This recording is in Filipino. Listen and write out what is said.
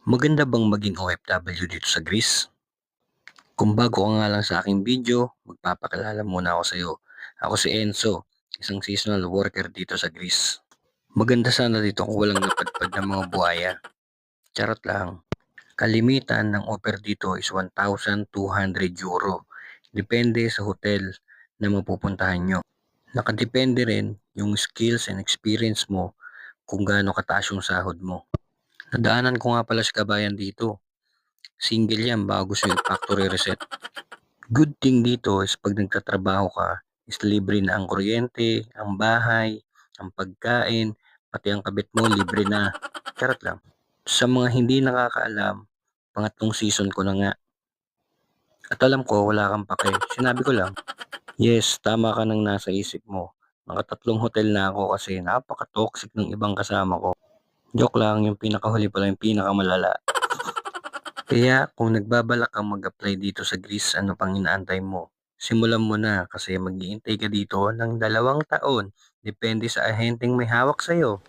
Maganda bang maging OFW dito sa Greece? Kung bago ka nga lang sa aking video, magpapakilala muna ako sa iyo. Ako si Enzo, isang seasonal worker dito sa Greece. Maganda sana dito kung walang napadpad ng mga buhaya. Charot lang. Kalimitan ng offer dito is €1,200. Depende sa hotel na mapupuntahan nyo. Nakadepende rin yung skills and experience mo kung gaano kataas yung sahod mo. Nadaanan ko nga pala si kabayan dito. Single yan bago gusto yung factory reset. Good thing dito is pag nagtatrabaho ka, is libre na ang kuryente, ang bahay, ang pagkain, pati ang kabit mo libre na. Charot lang. Sa mga hindi nakakaalam, pangatlong season ko na nga. At alam ko wala kang pake, sinabi ko lang. Yes, tama ka nang nasa isip mo. Nakatatlong hotel na ako kasi napaka-toxic ng ibang kasama ko. Joke lang, yung pinakahuli pala yung pinakamalala. Kaya kung nagbabalak kang mag-apply dito sa Greece, ano pang inaantay mo? Simulan mo na kasi mag-iintay ka dito ng 2 taon. Depende sa ahenteng may hawak sa'yo.